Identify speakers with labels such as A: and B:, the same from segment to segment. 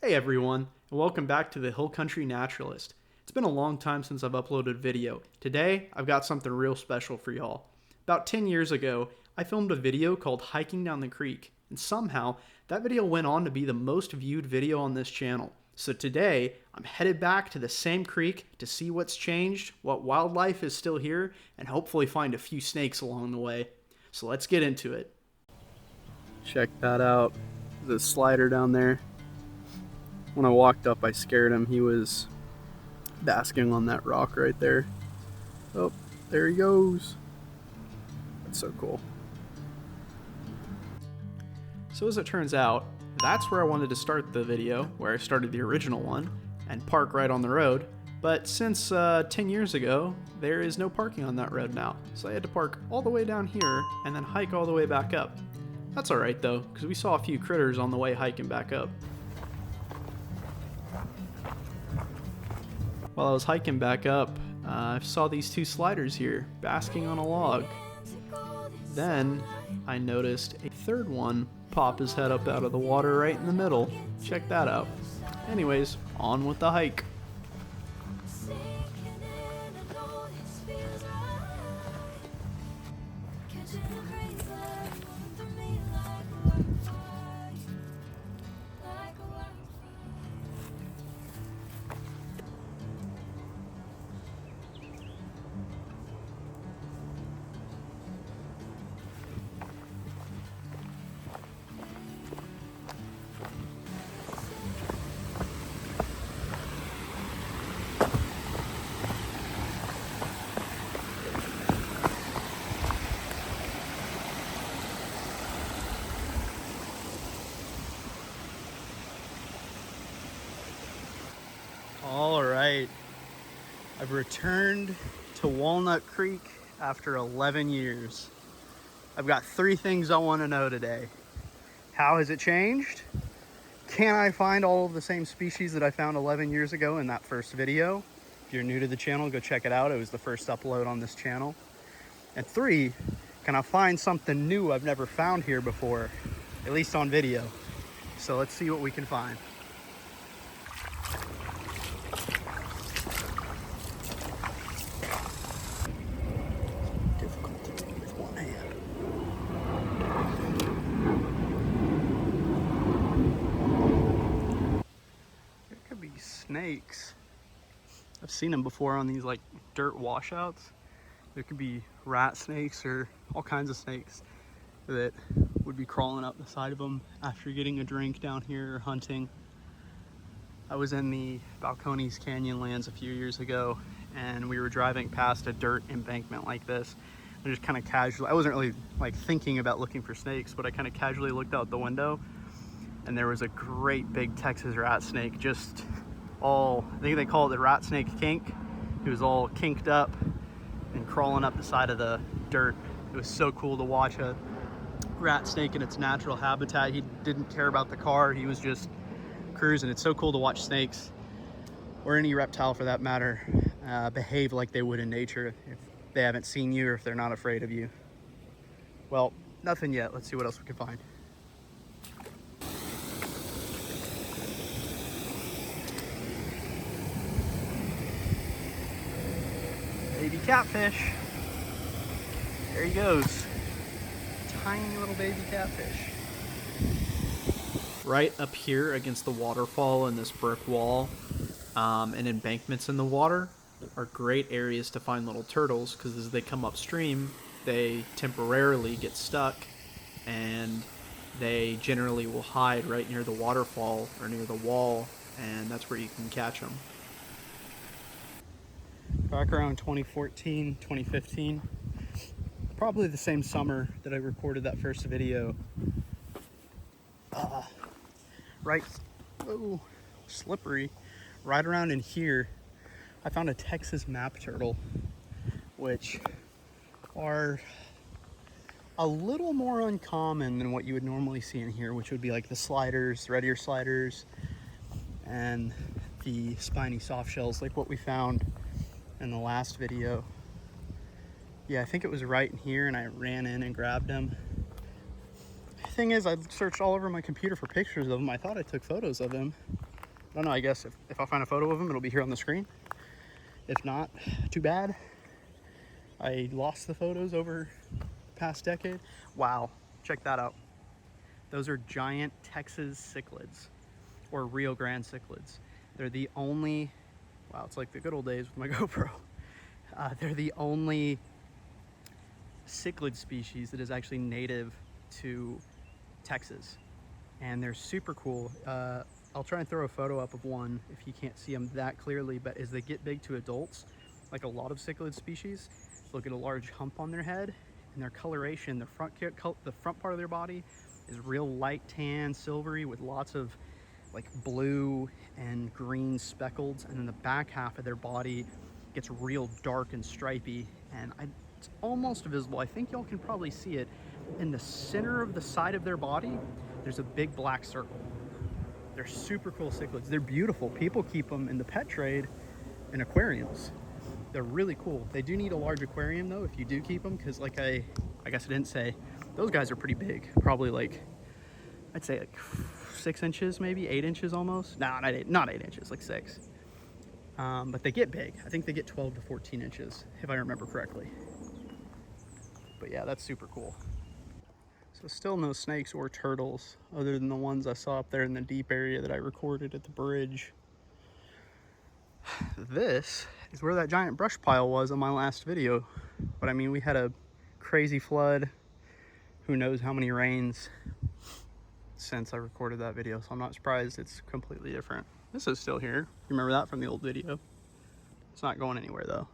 A: Hey everyone, and welcome back to the Hill Country Naturalist. It's been a long time since I've uploaded a video. Today, I've got something real special for y'all. About 10 years ago, I filmed a video called Hiking Down the Creek, and somehow, that video went on to be the most viewed video on this channel. So today, I'm headed back to the same creek to see what's changed, what wildlife is still here, and hopefully find a few snakes along the way. So let's get into it. Check that out. There's a slider down there. When I walked up, I scared him. He was basking on that rock right there. Oh, there he goes. That's so cool. So as it turns out, that's where I wanted to start the video, where I started the original one, and park right on the road. But since 10 years ago, there is no parking on that road now. So I had to park all the way down here and then hike all the way back up. That's alright though, because we saw a few critters on the way hiking back up. While I was hiking back up, I saw these two sliders here, basking on a log. Then, I noticed a third one pop his head up out of the water right in the middle. Check that out. Anyways, on with the hike. All right, I've returned to Walnut Creek after 11 years. I've got 3 things I want to know today. How has it changed? Can I find all of the same species that I found 11 years ago in that first video? If you're new to the channel, go check it out. It was the first upload on this channel. And 3, can I find something new I've never found here before, at least on video? So let's see what we can find. Snakes. I've seen them before on these like dirt washouts. There could be rat snakes or all kinds of snakes that would be crawling up the side of them after getting a drink down here or hunting. I was in the Balcones Canyonlands a few years ago and we were driving past a dirt embankment like this. I just kind of casually, I wasn't really like thinking about looking for snakes, but I kind of casually looked out the window and there was a great big Texas rat snake, just all, I think they call it the rat snake kink. He was all kinked up and crawling up the side of the dirt. It was so cool to watch a rat snake in its natural habitat. He didn't care about the car, he was just cruising. It's so cool to watch snakes, or any reptile for that matter, behave like they would in nature if they haven't seen you or if they're not afraid of you. Well, nothing yet. Let's see what else we can find. Baby catfish. There he goes. Tiny little baby catfish. Right up here against the waterfall and this brick wall and embankments in the water are great areas to find little turtles, because as they come upstream, they temporarily get stuck and they generally will hide right near the waterfall or near the wall, and that's where you can catch them. Back around 2014, 2015, probably the same summer that I recorded that first video. Right, oh, slippery, right around in here, I found a Texas map turtle, which are a little more uncommon than what you would normally see in here, which would be like the sliders, red ear sliders, and the spiny soft shells like what we found in the last video. Yeah, I think it was right in here and I ran in and grabbed him. The thing is, I searched all over my computer for pictures of him. I thought I took photos of him, I don't know, I guess if I find a photo of them, it'll be here on the screen. If not, too bad. I lost the photos over the past decade. Wow, check that out. Those are giant Texas cichlids, or Rio Grande cichlids. They're the only, wow, it's like the good old days with my GoPro. They're the only cichlid species that is actually native to Texas. And they're super cool. I'll try and throw a photo up of one if you can't see them that clearly, but as they get big to adults, like a lot of cichlid species, they'll get a large hump on their head, and their coloration, the front part of their body is real light tan, silvery, with lots of like blue and green speckles, and then the back half of their body gets real dark and stripy, and it's almost visible. I think y'all can probably see it. In the center of the side of their body, there's a big black circle. They're super cool cichlids. They're beautiful. People keep them in the pet trade in aquariums. They're really cool. They do need a large aquarium though if you do keep them, because like I guess I didn't say, those guys are pretty big. Probably like, I'd say like 6 inches, maybe 8 inches almost. No, not 8 inches, like 6. But they get big. I think they get 12 to 14 inches if I remember correctly. But yeah, that's super cool. So still no snakes or turtles other than the ones I saw up there in the deep area that I recorded at the bridge. This is where that giant brush pile was on my last video. But I mean, we had a crazy flood. Who knows how many rains since I recorded that video. So I'm not surprised it's completely different. This is still here. Remember that from the old video. It's not going anywhere though.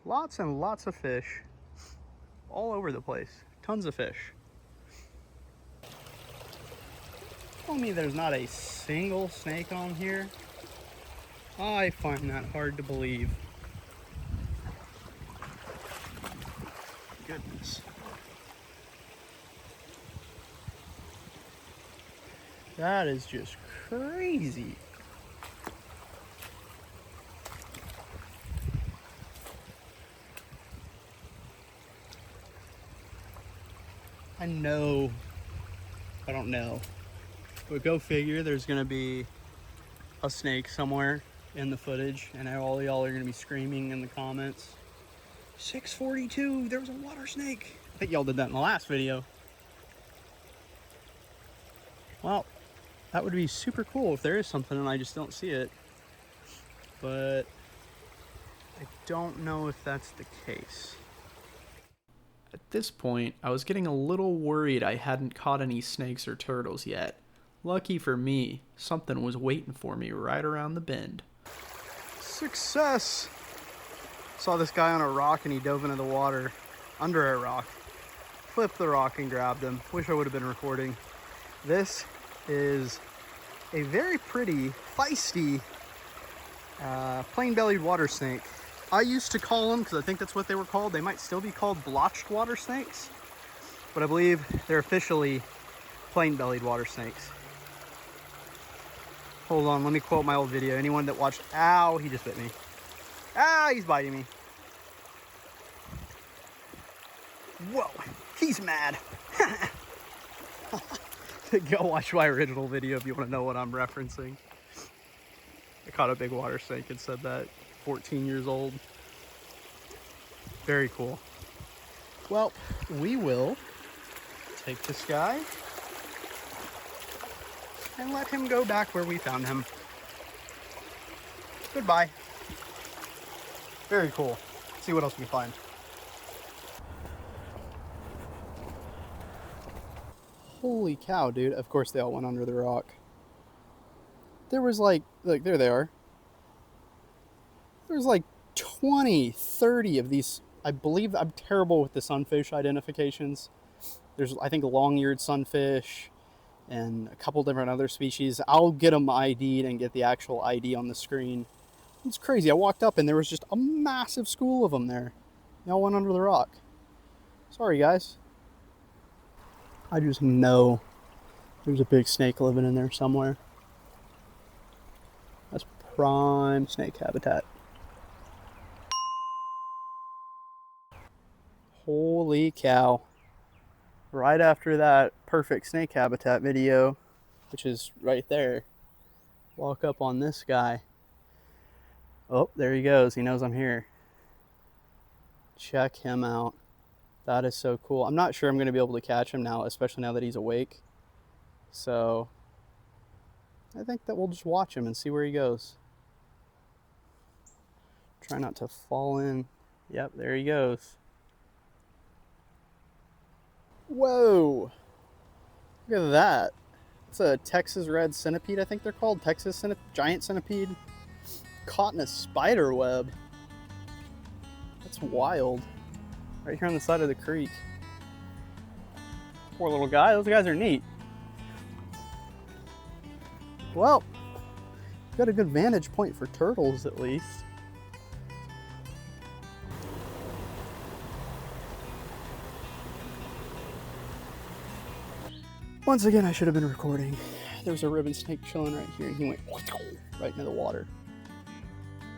A: Lots and lots of fish all over the place. Tons of fish. Tell me there's not a single snake on here. I find that hard to believe. Goodness. That is just crazy. I know, I don't know, but go figure there's gonna be a snake somewhere in the footage and all y'all are gonna be screaming in the comments, 642, there was a water snake. I think y'all did that in the last video. Well, that would be super cool if there is something and I just don't see it, but I don't know if that's the case. At this point, I was getting a little worried I hadn't caught any snakes or turtles yet. Lucky for me, something was waiting for me right around the bend. Success! Saw this guy on a rock and he dove into the water under a rock. Flipped the rock and grabbed him. Wish I would have been recording. This is a very pretty, feisty, plain-bellied water snake. I used to call them, because I think that's what they were called. They might still be called blotched water snakes, but I believe they're officially plain-bellied water snakes. Hold on, let me quote my old video. Anyone that watched, ow, he just bit me. Ah, he's biting me. Whoa, he's mad. Go watch my original video if you want to know what I'm referencing. I caught a big water snake and said that. 14 years old. Very cool. Well, we will take this guy and let him go back where we found him. Goodbye. Very cool. Let's see what else we can find. Holy cow, dude. Of course they all went under the rock. There was like, look, there they are. There's like 20, 30 of these. I believe I'm terrible with the sunfish identifications. There's, I think, a long-eared sunfish and a couple different other species. I'll get them ID'd and get the actual ID on the screen. It's crazy. I walked up and there was just a massive school of them there. They all went under the rock. Sorry, guys. I just know there's a big snake living in there somewhere. That's prime snake habitat. Holy cow. Right after that perfect snake habitat video, which is right there. Walk up on this guy. Oh, there he goes. He knows I'm here. Check him out. That is so cool. I'm not sure I'm going to be able to catch him now, especially now that he's awake. So I think that we'll just watch him and see where he goes. Try not to fall in. Yep, there he goes. Whoa! Look at that. It's a Texas red centipede, I think they're called. Texas giant centipede. Caught in a spider web. That's wild. Right here on the side of the creek. Poor little guy. Those guys are neat. Well, got a good vantage point for turtles at least. Once again, I should have been recording. There was a ribbon snake chilling right here and he went right into the water.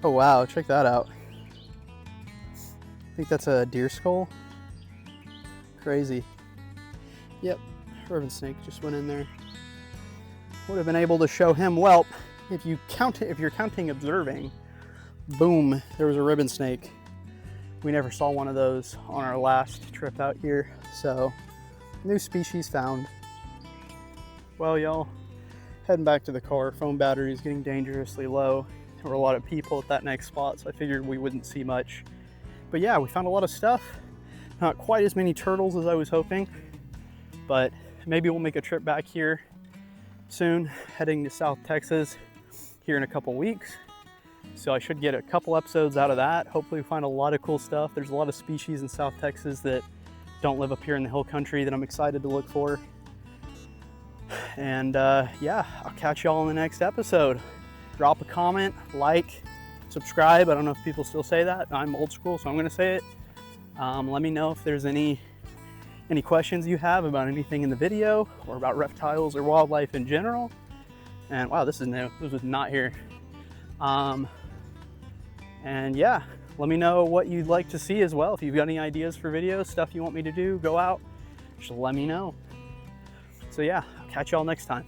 A: Oh wow, check that out. I think that's a deer skull. Crazy. Yep, ribbon snake just went in there. Would have been able to show him. Well, if you're counting observing, boom, there was a ribbon snake. We never saw one of those on our last trip out here. So, new species found. Well, y'all, heading back to the car. Phone battery is getting dangerously low. There were a lot of people at that next spot, so I figured we wouldn't see much. But yeah, we found a lot of stuff. Not quite as many turtles as I was hoping, but maybe we'll make a trip back here soon, heading to South Texas here in a couple weeks. So I should get a couple episodes out of that. Hopefully we find a lot of cool stuff. There's a lot of species in South Texas that don't live up here in the hill country that I'm excited to look for. And yeah, I'll catch y'all in the next episode. Drop a comment, like, subscribe. I don't know if people still say that. I'm old school, so I'm gonna say it. Let me know if there's any questions you have about anything in the video or about reptiles or wildlife in general. And wow, this is new. This was not here. And yeah, let me know what you'd like to see as well. If you've got any ideas for videos, stuff you want me to do, go out, just let me know. So yeah, I'll catch y'all next time.